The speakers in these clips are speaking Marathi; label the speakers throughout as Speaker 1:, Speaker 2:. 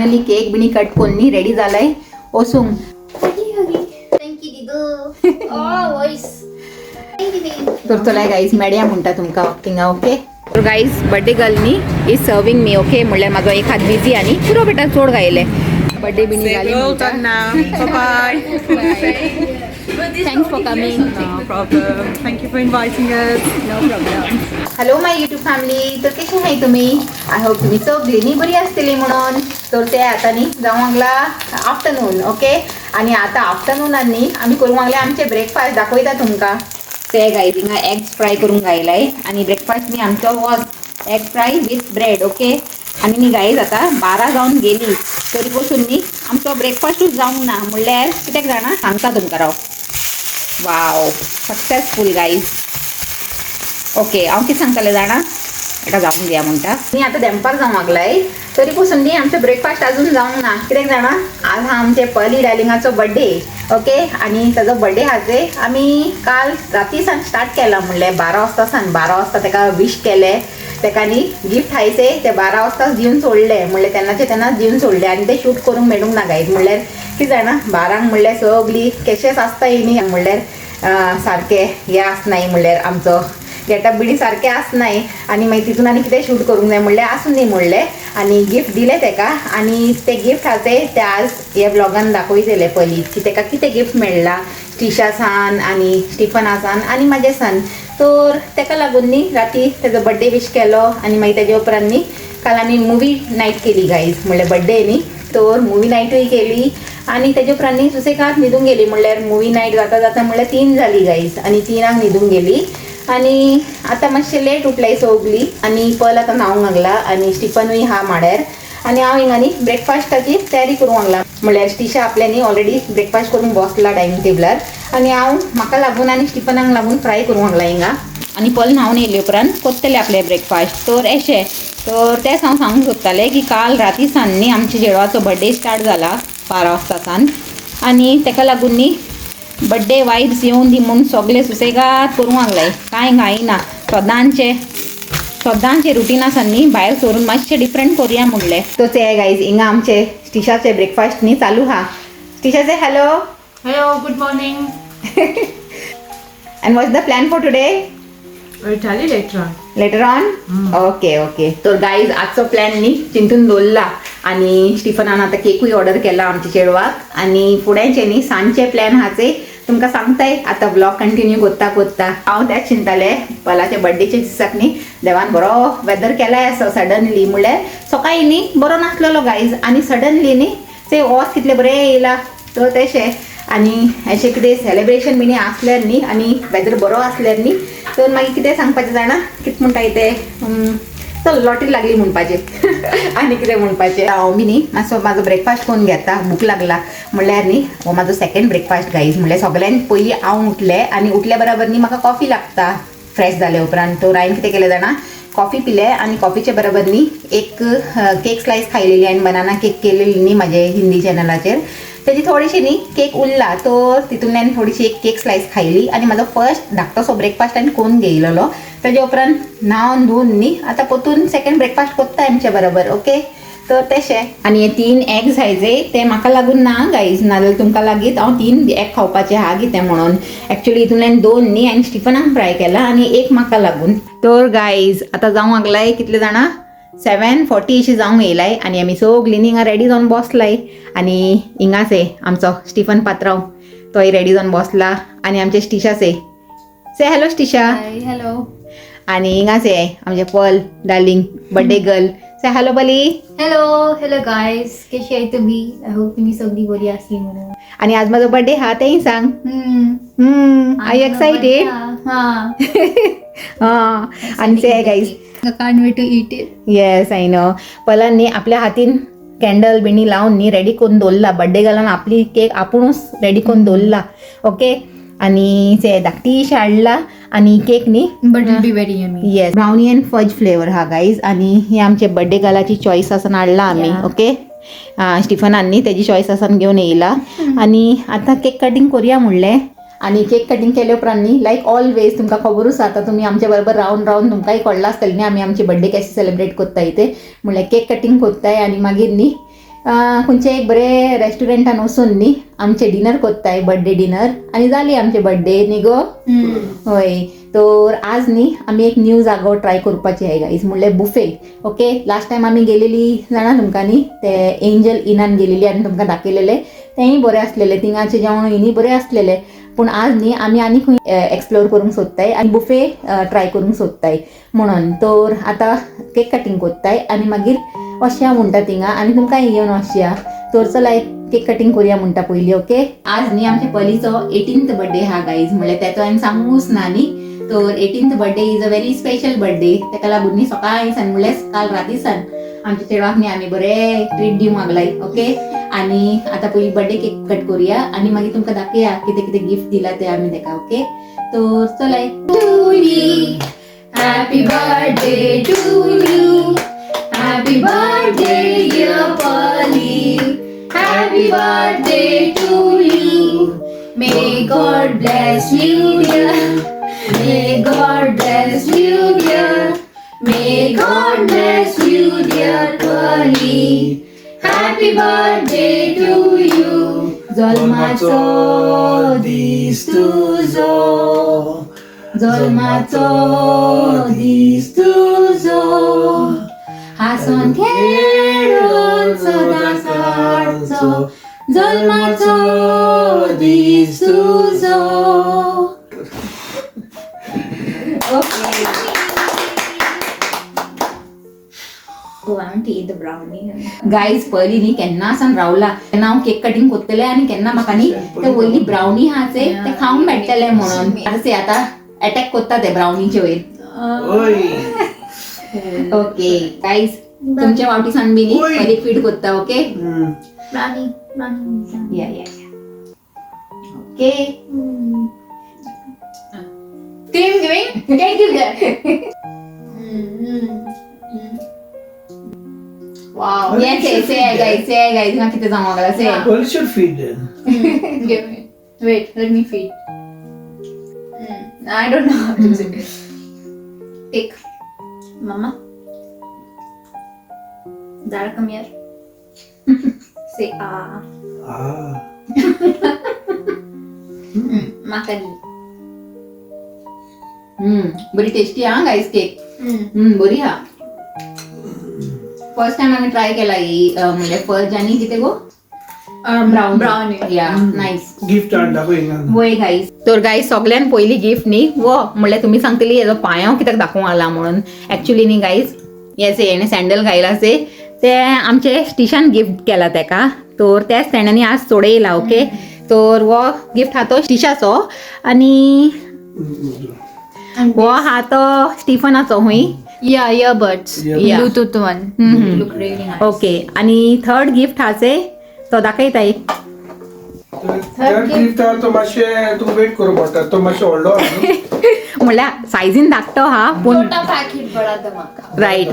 Speaker 1: फायनली केक बिनी कट कोन्नी रेडी जालाय ओसूंग
Speaker 2: थँक्यू दिदू वॉइस
Speaker 1: तर चला गाईज मेड्या म्हणटा तुमकां थिंगा ओके. तर गाईज बर्थडे गर्लनी इज सर्विंग मी ओके म्हणल्यार म्हाजो एक हात बिझी आनी पुरो बेटा चोड गायले बर्थडे बिनी जाली thanks for coming.
Speaker 3: No problem. Thank you for inviting us.
Speaker 1: No problem. Hello my YouTube family. तर कशी आहे तुम्ही? आय होप तुम्ही सगळींनी बरी आसतली म्हणून. तर ते आता न्ही जावंक लागला आफ्टरनून ओके. आणि आता आफ्टरनूनांनी आमी करूंक लागले आमचे ब्रेकफास्ट दाखयता तुमकां. ते गायज हिंगा एग्स फ्राय करून गायलाय आणि ब्रेकफास्ट न्ही आमचो was egg fry with bread okay. आणि न्ही गायज आता 12 जावन गेली तरी पसून न्ही आमचो ब्रेकफास्टूच जावंक ना म्हणल्यार कित्याक जाणा सांगता तुमकां राव. Wow successful guys okay. हांव कितें सांगतालें जाणा एका जावून दिया म्हणटा न्ही आतां दनपार जावंक लागलाय तरी पसून न्ही आमचो ब्रेकफास्ट अजून जावंक ना कित्याक जाणा आज हा आमचे पली डार्लिंगाचो बर्थडे ओके. आणि ताजो बर्थडे हाचे आमी काल राती सान स्टार्ट केला म्हणल्यार 12 वाजता सान 12 वाजता ताका विश केलें. ताका न्ही गिफ्ट हायचे ते 12 वाजताच दिवन सोडले म्हणल्यार तेन्नाच दिवन सोडले आणि ते शूट करूंक मेळूंक ना गायज. म्हणल्यार कितें जाणा 12 म्हणल्यार सगळी कॅशेस आसताय न्ही म्हणल्यार सारके हे आसनाय म्हणल्यार आमचो गेटअप बिडी सारकें आसनाय आनी मागीर तितून आनी कितें शूट करूंक जाय म्हणल्यार आसूं न्ही म्हणलें आनी गिफ्ट दिलें ताका. आनी ते गिफ्ट आसा ते आज हे ब्लॉगान दाखयतले पयलीं की ताका कितें गिफ्ट मेळ्ळां स्टिशा सान आनी स्टिफना सान आनी म्हाजे सान. तर ताका लागून न्ही राती तेजो बर्थडे विश केलो आनी मागीर तेजे उपरांत न्ही काल आमी मुवी नायट केली गायज म्हणल्यार बर्थडे न्ही. तर मुवी नायटूय केली आनी तेजे उपरांत न्ही सुसेगाद न्हिदूंक गेली म्हणल्यार मुवी नायट जाता जाता म्हणल्यार 3 जाली गायज आनी 3 न्हिदूंक गेली. आणि आता मातशें लेट उठलाय सगळी आणि पल आतां न्हावंक लागला आनी स्टिफनूय हा माड्यार. आणि हांव हिंगा न्ही ब्रेकफास्टाची तयारी करूंक लागला म्हणल्यार स्टिशा आपल्यानी ऑलरेडी ब्रेकफास्ट करून बसला डायनींग टेबलार आनी हांव म्हाका लागून आनी स्टिफनाक लागून फ्राय करूंक लागला हिंगा. आनी पल न्हावन येयले उपरांत करतले आपले ब्रेकफास्ट. तर अशें तर तेंच हांव सांगूंक सोदतालें की काल राती सान न्ही आमच्या चेडवाचो बर्थडे स्टार्ट जाला 12 वाजता सान आनी ताका लागून न्ही बर्थडे वायब्स येवन दी म्हणून सगळे सुसेगाद करूंक लागलाय कांय घाईना. सदांचे रुटीन आसा न्ही भायर सरून मातशें डिफरंट करुया म्हणलें. तर ते गायज हिंगा आमचे स्टिशाचे ब्रेकफास्ट न्ही चालू हा. स्टिशाचे hello
Speaker 2: hello good morning.
Speaker 1: And what's the plan for today?
Speaker 3: I'll tell you later on.
Speaker 1: Later on okay okay. तर गाईज आजचो प्लॅन न्ही चिंतून दवरला आनी स्टिफनान आतां केकूय ऑर्डर केला आमच्या चेडवाक आनी फुडेंचे न्ही सांजचे प्लॅन आहाचे तुमकां सांगताय आतां ब्लॉग कंटिन्यू कोत्ता हांव तेंच चिंतालें पलाच्या बर्थडेच्या दिसाक न्ही देवान बरो वेदर केलाय असो सडनली म्हणल्यार सकाळी न्ही बरो नासलेलो गायज आनी सडनली न्ही ते वोस कितले बरें येयला. तर तशें आनी अशें कितें सेलेब्रेशन बिनी आसल्यार न्ही आनी वेदर बरो आसल्यार न्ही तर मागीर कितें सांगपाचें जाणा कितें म्हणटाय तें चल लॉटरी लागली म्हणपाचें आनी कितें म्हणपाचें. हांव बी न्ही मातसो म्हाजो ब्रेकफास्ट करून घेता भूक लागला म्हणल्यार न्ही हो म्हाजो सेकंड ब्रेकफास्ट गायज म्हणल्यार सगळ्यांत पयलीं हांव उठलें आनी उठल्या बरोबर न्ही म्हाका कॉफी लागता फ्रेश जाले उपरांत. तर हांवें कितें केलें जाणा कॉफी पिलें आनी कॉफीचे बरोबर न्ही एक केक स्लायस खायलेली आनी बनाना केक केलेली न्ही म्हाजे हिंदी चॅनलाचेर तेजी थोडीशी न्ही केक उरला तर तितूंतल्यान थोडीशी एक केक स्लायस खायली आनी म्हाजो फर्स्ट धाकटोसो ब्रेकफास्ट हांवें करून घेयलेलो. तेजे उपरांत न्हावन धुवन न्ही आतां परतून सेकंड ब्रेकफास्ट कोत्ता आमच्या बरोबर ओके. तर तशें आनी हे 3 एग्स हायजे ते म्हाका लागून ना गायज नाजाल्यार तुमकां लागीत हांव 3 एग खावपाचे हा कितें म्हणून एक्चुअली हितूंतल्यान 2 न्ही हांवें स्टिफनाक फ्राय केला आनी एक म्हाका लागून. तर गायज आतां जावंक लागलाय कितले जाणा 7:40 अशी जावंक येयलाय आनी आमी सगळीं हिंगा रेडी जावन बसलाय आनी हिंगाचे आमचो स्टिफन पात्रांव तोय रेडी जावन बसला आनी आमचे स्टिशाचे से हॅलो स्टिशा.
Speaker 2: हॅलो.
Speaker 1: आनी हिंगाचे आमचे पल डार्लिंग बर्थडे गर्ल से हॅलो पली.
Speaker 2: हॅलो गायज कशी आहे तुम्ही? आय होप तुम्ही सगळी बरी आसली म्हणून.
Speaker 1: आणि आज माझा बर्थडे हा तेही सांग. I excited. आणि say guys
Speaker 2: can't wait to eat it.
Speaker 1: Yes I know. पलांनी आपल्या हातीन कॅन्डल बिणी लावून न्ही रेडी करून दवरला बर्थडे गर्लान आपली केक आपुणूच रेडी करून दवरला ओके. आणि ते धाकटीशी हाडला आणि केक न्ही
Speaker 2: but it be very yummy.
Speaker 1: Yes brownie and fudge flavour हा गाईज. आणि हे आमचे बर्थडे गर्लाची चॉईस आसन हाडला आमी ओके. स्टिफनांनी तेजी चॉईस आसन घेवन येयला आणि आता केक कटिंग करूया म्हणलें आणि केक कटिंग केले उपरांत न्ही लायक ऑलवेज तुमकां खबरूच आसा तुमी आमच्या बरोबर रावन तुमकांय कळ्ळां आसतलें न्ही आमी आमची बर्थडे कशी सेलिब्रेट कोत्ताय ते म्हणल्यार केक कटिंग कोत्ताय आणि मागीर न्ही खंयचे एक बरे रेस्टॉरंटान वचून न्ही आमचे डिनर कोत्ताय बर्थडे डिनर आनी जाली आमचे बर्थडे न्ही गो होय तर आज न्ही आमी एक न्यू जागो ट्राय करपाची आहे गाईज म्हणल्यार बुफे ओके लास्ट टायम आमी गेलेली जाणा तुमकां न्ही ते एंजल इनान गेलेली आनी तुमकां दाखयलेले तेंय बरें आसलेले थिंगाचे जेवण हिनी बरें आसलेले पूण आज न्ही आमी आनी खंय एक्सप्लोर करूंक सोदताय आनी बुफे ट्राय करूंक सोदताय म्हणून तर आतां केक कटींग कोत्ताय आनी मागीर वचया म्हणटा थिंगा आनी तुमकां घेवन वचया तर चला एक केक कटींग करूया म्हणटा पयलीं ओके आज न्ही आमच्या पलीचो 18th बर्थडे हा गाईज म्हणल्यार तेचो हांवें सांगूंकच ना न्ही तर 18th birthday is a very special birthday तेका लागून न्ही सकाळी सान म्हणल्यार काल राती सान आमच्या चेडवाक न्ही आमी बरें ट्रीट दिवंक लागलाय ओके आनी आतां पयलीं बर्थडे केक कट करूया आनी मागीर तुमकां दाखया कितें कितें गिफ्ट दिला तें आमी तेका ओके तर चलाय
Speaker 2: Happy birthday to you. Happy birthday, dear Polly. Happy birthday to you. May God bless you, dear. May God bless you, dear. May God bless you, dear Polly. Happy birthday to you. Zolmaco dis tuzo. Zolmaco dis tuzo. Hason खेळून सदा सारचो. Zolmaco dis tuzo. Okay. Oh, I want to eat the brownie.
Speaker 1: Guys पयलीं न्ही केन्ना सावन रावला केन्ना हांव केक कटींग कोत्तलें आनी केन्ना म्हाका न्ही ते वयली ब्रावनी हा ते खावंक मेळटले म्हणून आतां अटॅक कोत्ता ते ब्रावनीचे वयर ओके गाईज तुमच्या वावटीसान बी न्ही पयलीं फीड कोत्ता ओके
Speaker 2: Brownie.
Speaker 1: या okay
Speaker 2: Cream giving? You can't give that. Wow.
Speaker 1: Say guys ना कितें जावंक लागला से
Speaker 4: Well, you should feed them.
Speaker 2: Give me. Wait, let me feed. I don't know how to say it. Take. Mama. Zara, come here. Say ah.
Speaker 4: Ah.
Speaker 2: Makani.
Speaker 1: बरी टेस्टी हा गाईज केक बरी हा फर्स्ट टाइम आम्ही ट्राय केला ही म्हणजे फर्स्ट आणि किती गो
Speaker 2: Brownie.
Speaker 1: या नाईस
Speaker 4: Gift हाडला पळय हिंगा.
Speaker 1: वय गाईज तर गाईज सगळ्यान पयली गिफ्ट न्ही वो म्हणल्यार तुमी सांगतली हेजो पांयां कित्याक दाखोवंक लागला म्हणून एक्चुअली न्ही गाईज येसे हेणे सँडल घायला से ते आमचे स्टिशान गिफ्ट केला तेका तर त्याच तेण्यानी आज सोडे येयला ओके तर वो गिफ्ट हा तो स्टिशाचो आनी वो हा तो स्टिफनाचो हुंय
Speaker 2: Yeah, earbuds.
Speaker 1: Yeah.
Speaker 2: Bluetooth one. Look really nice.
Speaker 1: Okay आणि थर्ड गिफ्ट हाचे तो दाखयताय
Speaker 4: त्या गिफ्टार तो मातशें तुका वेट करूं पडटा तो मातशें व्हडलो हा न्हू.
Speaker 1: म्हणल्यार सायझीन धाकटो हा पूण
Speaker 2: छोटा पैकेट बड़ा धमाका.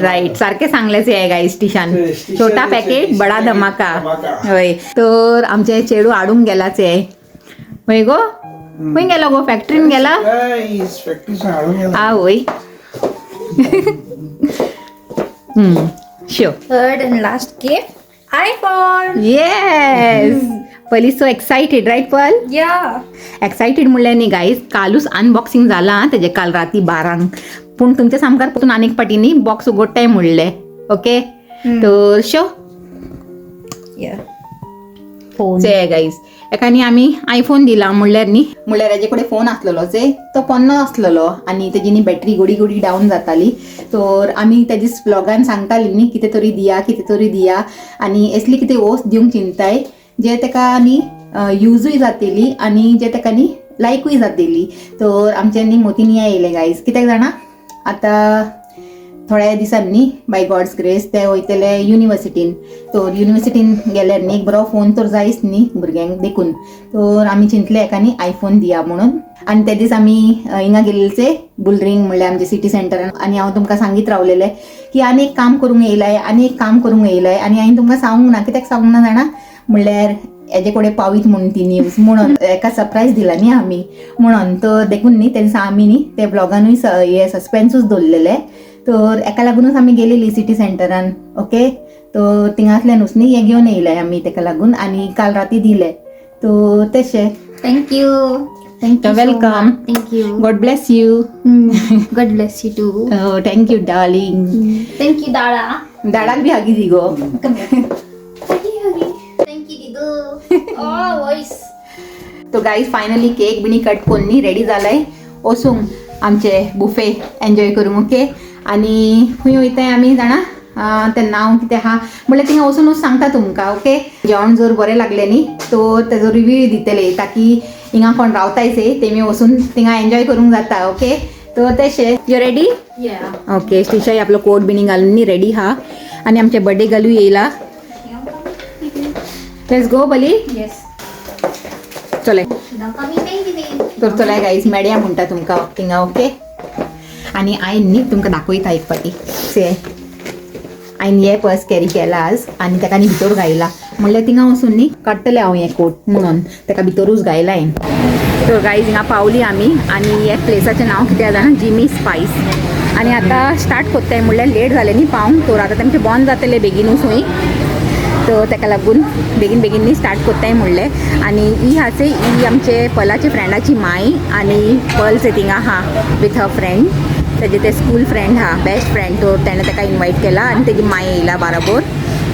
Speaker 1: राईट सारखे सांगलेच आहे गाय स्टिशान
Speaker 4: स्टिशान
Speaker 1: छोटा
Speaker 4: त्याचे
Speaker 1: पॅकेट बडा धमाका
Speaker 4: धमाका.
Speaker 1: होय तर आमचे चेडू हाडूंक गेलाच आहे होय गो खंय गेलो गो फॅक्टरीन गेला
Speaker 4: Guys, factory हाडून गेला.
Speaker 1: आ होय sure
Speaker 2: Third and last gift, iPhone.
Speaker 1: Yes पली सो एक्सायटेड राईट पल
Speaker 2: Yeah.
Speaker 1: एक्सायटेड म्हणल्यार न्ही गाईज कालूच अनबॉक्सिंग जाला तेजे काल राती 12 पूण तुमच्या सामकार परतून आनीक पाटींनी बॉक्स उगडटाय म्हणले ओके तर शो
Speaker 2: Yeah.
Speaker 1: चे गाईज एकानी आमी आयफोन दिला म्हणल्यार न्ही म्हणल्यार हेजे कडेन फोन आसलेलो जे तो पोन्नो आसलेलो आनी तेजी न्ही बॅटरी गोडी डावन जाताली तर आमी तेजी ब्लॉगान सांगताली न्ही कितें तरी दिया आनी असली कितें वस्त दिवंक चिंताय जे तेका न्ही यूजूय जातली आनी जे तेका न्ही लायकूय जातली तर आमचे न्ही मोतीन येयले गाईज कित्याक जाणा आतां थोड्या दिसांनी बाय गॉड्स ग्रेस ते वयतले युनिवर्सिटीन तर युनिवर्सिटीन गेल्यार न्ही एक बरो फोन तर जायच न्ही भुरग्यांक देखून तर आमी चिंतले एकानी आयफोन दिया म्हणून आनी ते दीस आमी हिंगा गेल्लेचे बुलरिंग म्हणल्यार आमचे सिटी सेंटरान आनी हांव तुमकां सांगीत रावलेले की आनी एक काम करूंक येयलाय आनी हांवें तुमकां सांगूंक ना कित्याक सांगूंक ना जाणा म्हणल्यार हेजे कडेन पावीत म्हणून ती न्यूज म्हणून एका सरप्रायज दिला न्ही आमी म्हणून तर देखून न्ही ते दिसा आमी न्ही ते ब्लॉगानूय हे सस्पेन्सूच दवरलेले तर एका लागूनच आमी गेलेली सिटी सेंटरान ओके तो थिंगांतल्यानूच न्ही हे घेवन येयले आमी तेका लागून आनी काल राती दिले तो तशें.
Speaker 2: Thank you. Thank you.
Speaker 1: You're welcome.
Speaker 2: Thank you.
Speaker 1: God bless you.
Speaker 2: God bless you too.
Speaker 1: Thank you darling.
Speaker 2: Thank you, Dada.
Speaker 1: दाडाक बी हागी दी गो.
Speaker 2: Come here. Thank you, Didu. Oh, voice.
Speaker 1: तो गाईज फायनली केक बिनी कट कोन्नी रेडी जालाय वसूंक आमचे बुफे एन्जॉय करूंक ओके. आनी खंय वयताय आमी जाणा तें नांव कितें आहा म्हणल्यार थिंगा वचूनच सांगता तुमकां ओके. जेवण जर बरें लागलें न्ही तो तेजो रिव्यू दितले ताकी हिंगा कोण रावतायचे तेमी वचून थिंगा एन्जॉय करूंक जाता ओके. तो तशें यू रेडी.
Speaker 2: Yeah.
Speaker 1: ओके श्रीशाई आपलो कोट बिनी घालून न्ही रेडी हा आनी आमचे बर्थडे घालू येयला. Let's go Bali.
Speaker 2: Yes.
Speaker 1: चले
Speaker 2: Now coming baby.
Speaker 1: तर चला गाईज मेड्या म्हणटा तुमकां थिंगा ओके. आनी हांवें न्ही तुमकां दाखयता एक फाटी से हांवें हे पर्स कॅरी केला आज आनी ताका न्ही भितर घायला म्हणल्यार थिंगा वचून न्ही काडटलें हांव हें कोट म्हणून ताका भितरूच घायला हांवें. तर गाईज हिंगा पावली आमी आनी ह्या प्लेसाचें नांव कितें जाणा जिमी स्पायस. आनी आतां स्टार्ट कोत्ताय म्हणल्यार लेट जालें न्ही पावंक तर आतां तेमचें बंद जातलें बेगीनूच हूंय. तो ताका लागून बेगीन बेगीन स्टार्ट कोत्ताय म्हणलें. आनी ही आसे ही आमचे पलाचे फ्रेंडाची माय आनी पल्स थिंगा आहा वीथ हर फ्रेंड तेजे ते स्कूल फ्रेंड आहा बेस्ट फ्रेंड. तो तेणें ताका इनवायट केला आनी तेजी माय येयला बाराबोर.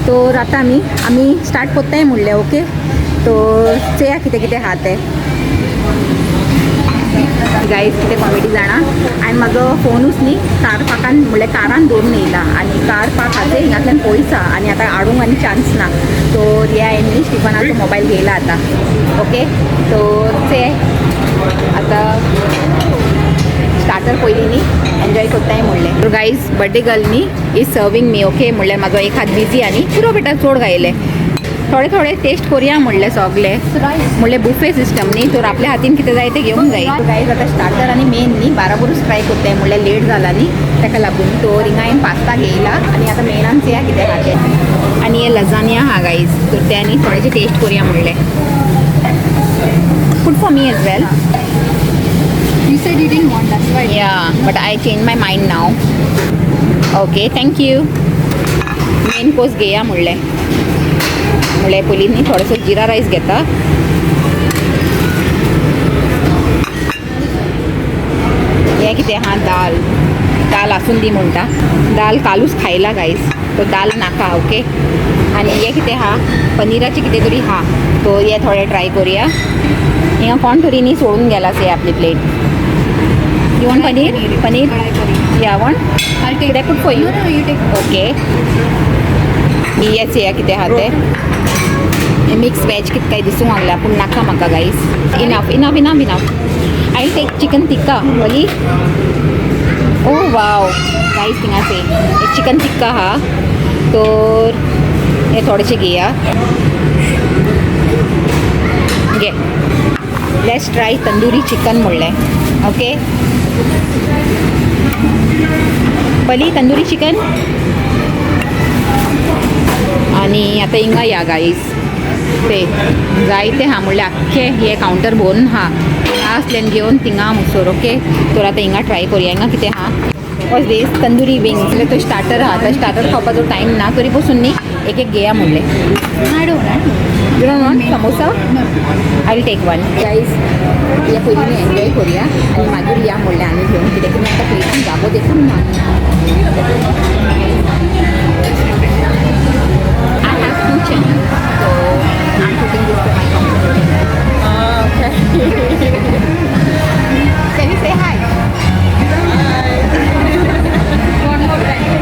Speaker 1: तर आतां आमी स्टार्ट कोत्ताय म्हणलें ओके. तो चोया कितें कितें आहा तें गाईज कितें कॉमेडी जाणा हांवें म्हाजो फोनूच न्ही कार पार्कान म्हणल्यार कारान दवरून येयला आनी कार पार्क आसा हिंगांतल्यान पयस आहा आनी आतां हाडूंक आनी चान्स ना. तो हे हांवें न्ही स्टिफनाचो मोबायल घेयला आतां ओके. तो ते आतां स्टार्टर पयलीं न्ही एन्जॉय कोत्ताय म्हणलें. तर गाईज बर्थडे गर्ल न्ही इज सर्वींग मी ओके. म्हणल्यार म्हाजो एक हात बिजी आनी पुरो बेटा चोड गायले थोडे थोडे टेस्ट करुया म्हणलें सगळे म्हणल्यार बुफे सिस्टम न्ही तर आपल्या हातीन कितें जाय तें घेवंक जाय. गायज आतां स्टार्टर आनी मेन न्ही बाराबरूच ट्राय कोत्ताय म्हणल्यार लेट जाला न्ही ताका लागून. तो हिंगा हांवें पास्ता घेयला आनी आतां मेनान चोया कितें आहा तें. आनी हे लजानिया आहा गायज तर ते आनी थोडेशें टेस्ट करुया म्हणलें. Food for me as well.
Speaker 2: You said you didn't want that, right?
Speaker 1: Yeah, but I changed my mind now. Okay, thank you. Main course घेया म्हणलें पयलीं न्ही थोडोसो जिरा रायस घेता. हें कितें आहा दाल आसून दी म्हणटा. दाल कालूच खायला गायज तो दाल नाका ओके. आनी हें कितें आहा पनिराचें कितें तरी आहा तो हे थोडें ट्राय करुया. हिंगा कोण तरी न्ही सोडून गेला से आपली plate. You want paneer? Yeah, want?
Speaker 2: I'll take.
Speaker 1: Should I put for you?
Speaker 2: No, you take.
Speaker 1: Okay. Yes, yeah, कितें आहा तें मिक्स वेज कितें काय दिसूंक लागला पूण नाका म्हाका guys. Enough. I take chicken tikka बली. ओ वाव गायज थिंगा से एक चिकन टिक्का आहा तर हे थोडेशें घेया. घे लेट्स ट्राय तंदुरी चिकन म्हणलें ओके. पली तंदुरी चिकन आनी आतां हिंगा या गाईज ते जायते आहा म्हणल्यार आख्खे हे कावंटर भरून आहा हिंगा आसल्यान घेवन थिंगा मुसोर ओके. तर आतां हिंगा ट्राय करुया. हिंगा कितें आहा वॉज दीस तंदुरी विंग्स म्हणजे तो स्टार्टर आहा. तो स्टार्टर खावपाचो टायम ना तरी पसून न्ही एक घेया म्हणलें.
Speaker 2: I don't want.
Speaker 1: You don't want samosa. I will take one guys. हे पयलीं न्ही एन्जॉय करुया आनी मागीर या म्हणलें आनी घेवन कित्याक तुमी आतां प्लेटान जागो देखून ना. I have 2 channels, so I'm putting this for my company. Okay. Can you say hi?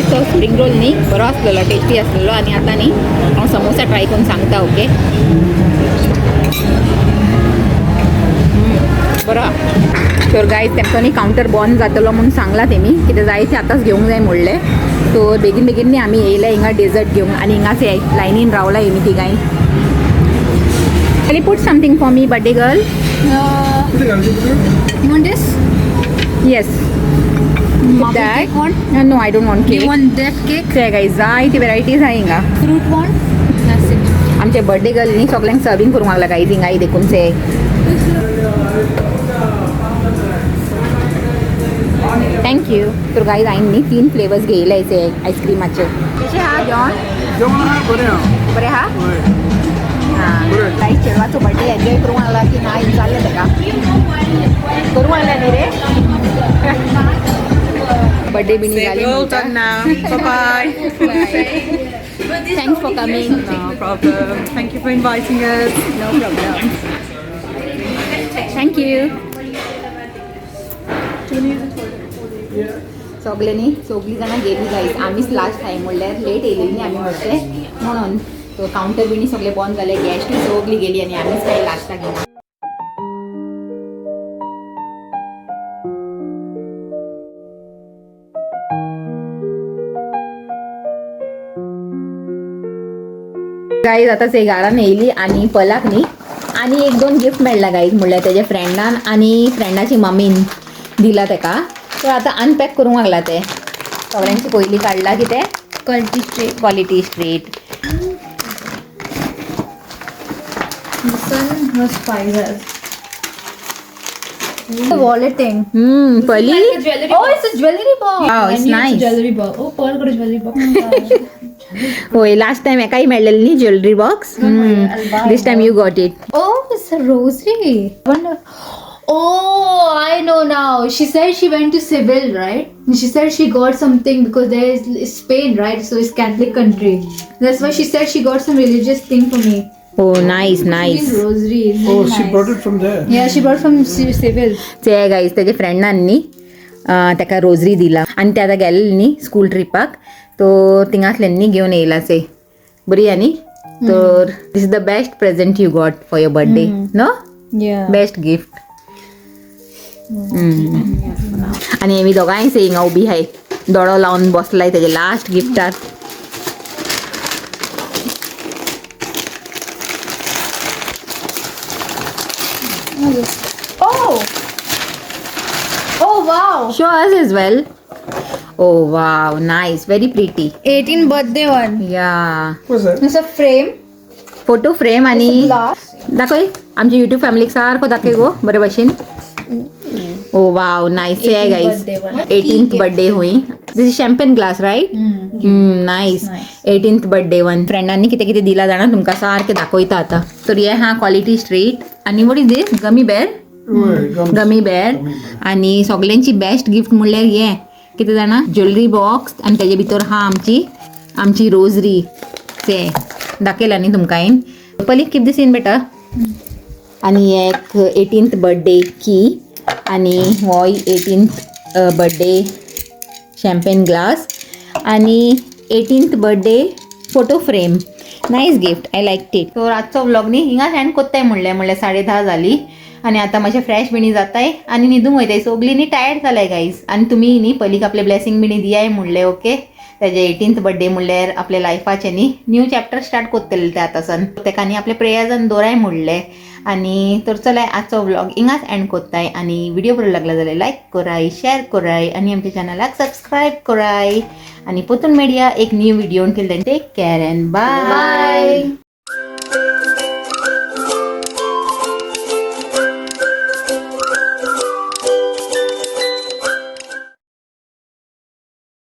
Speaker 1: तो स्प्रिंग रोल न्ही बरो आसलेलो टेस्टी आसलेलो आनी आतां न्ही हांव समोसा ट्राय करून सांगता ओके. बरो तर गायज तेमचो न्ही कावंटर बंद जातलो म्हणून सांगला तेमी कितें जाय तें आतांच घेवंक जाय म्हणलें. तो बेगीन बेगीन न्ही आमी येयले हिंगा डेजर्ट घेवंक आनी हिंगाच लायनीन रावला Hemy तिगाय. Can you put something for me, birthday girl?
Speaker 2: You want this?
Speaker 1: Yes.
Speaker 2: Marble
Speaker 1: That?
Speaker 2: cake want?
Speaker 1: No, I don't want cake.
Speaker 2: You want that cake?
Speaker 1: ते गायज जायती वेरायटीज आहा हिंगा.
Speaker 2: Fruit want? That's it.
Speaker 1: आमचे बर्थडे गर्ल न्ही सगळ्यांक सर्विंग करूंक लागला गायज हिंगाय देखून से. थँक्यू. तर गायज हांवें न्ही 3 फ्लेवर्स घेयले से आयस्क्रीमाचे. कशें आहा जॉन?
Speaker 4: जेवण हा बरें हा
Speaker 1: बरें हा
Speaker 4: हय
Speaker 1: हां काही चेडवाचो बर्थडे एन्जॉय करूंक लागला की नाही चाललें ताका करूंक लागल्या न्ही रे बर्थडे बिनी जाली
Speaker 3: We're all done now. Bye-bye.
Speaker 1: Thanks for coming
Speaker 3: No problem. Thank you for inviting us.
Speaker 1: No problem thank you सगळ्यांनी सगळीं जाणां गेली गायज आमीच लास्ट टायम म्हणल्यार लेट येयली न्ही आमी मातशे म्हणून तो कावंटर बिनी सगळे बंद जाले गॅस्टूय सगळीं गेली आनी आमीच काय लास्टाक गेला गाईज आता ते घरान येयली आणि पलाक न्ही आणि एक दोन गिफ्ट मेळ्ळा गाईज म्हणल्यार तेज्या फ्रेंडान आणि फ्रेंडाची मम्मीन दिला तेका सो आता अनपॅक करूंक लागला ते सगळ्यांची पयली काडला कितें quality street
Speaker 2: This one was spiders. The wallet thing.
Speaker 1: पयली
Speaker 2: Oh, it's a jewelry box.
Speaker 1: Wow, it's
Speaker 2: I knew
Speaker 1: nice.
Speaker 2: It's a jewelry box. Oh, Pearl got a jewelry box.
Speaker 1: होय लास्ट टाइम एकाही मेळलेली न्ही jewellery box this time you got it
Speaker 2: Oh, it's a rosary. Wonder. Oh, I know now. She said she went to Seville, right? She said she got something because there is Spain, right? So it's Catholic country. That's why she said she got some religious thing for me.
Speaker 1: हो nice nice
Speaker 2: Rosary. It's
Speaker 4: Oh,
Speaker 2: really
Speaker 4: she
Speaker 2: nice.
Speaker 4: brought it from there.
Speaker 2: Yeah, she brought from Seville.
Speaker 1: ते गाईज तेजे फ्रेंडांनी ताका रोजरी दिला आणि ते आतां गेलेली न्ही स्कूल ट्रिपाक तो थिंगासल्यांनी घेवन येयला से बरी आनी तर this is the best present you got for your birthday no
Speaker 2: Yeah.
Speaker 1: Best gift आणि आमी दोगांय से हिंगा उबी आहाय दोळो लावन बसलाय तेजे last गिफ्टार
Speaker 2: Oh. Oh wow.
Speaker 1: show us as well oh wow nice very pretty
Speaker 2: 18 birthday one.
Speaker 1: yeah
Speaker 4: What's that?
Speaker 2: It's a frame.
Speaker 1: Photo frame आणि
Speaker 2: Glass.
Speaker 1: दाखय आमच्या युट्यूब फॅमिलीक सारको दाखय गो बरे भाशेन ओ वाव नाईस आहे
Speaker 2: 18th
Speaker 1: guys
Speaker 2: birthday one.
Speaker 1: 18th birthday होई this is champagne glass right nice 18th birthday one फ्रेंडांनी कितें कितें दिला जाणा तुमकां सारकें दाखयता आता तर हे हा क्वालिटी स्ट्रीट आणि what is this gummy bear
Speaker 4: Right, gum.
Speaker 1: Gummy bear आणि सगळ्यांची बेस्ट गिफ्ट म्हणल्यार हे कितें जाणा ज्वेलरी बॉक्स आणि तेजे भितर हा आमची रोजरी ते दाखयला न्ही तुमकां हांवें पलीक कितें दिसीन बेटा आणि एक 18th बर्थडे की आणि हो 18th बर्थडे शॅम्पेन ग्लास आणि 18th birthday photo frame nice gift I like it so आजचो व्लॉग न्ही हिंगाच एंड कोत्ताय म्हणल्यार 10:30 जाली आणि आता मातशें फ्रेश बिणी जाताय आणि न्हिदूंक वयताय सगळीं न्ही टायर्ड जालाय गाईज आणि तुमी न्ही पयलीक आपले ब्लेसिंग बिणी दियाय म्हणलें ओके तेजे 18th बर्थडे म्हणल्यार आपल्या लायफाचें न्ही न्यू चॅप्टर स्टार्ट कोत्तले ते आतांसान तेका न्ही आपले प्रेयर्सान दवराय म्हणलें आणि तर चलाय आजचो व्लॉग हिंगाच एंड कोत्ताय आणि व्हिडिओ बरो लागला जाल्यार लायक कराय शेअर कराय आणि आमच्या चॅनलाक सबस्क्राईब कराय आणि पोतून मेळया एक new video till then take care and bye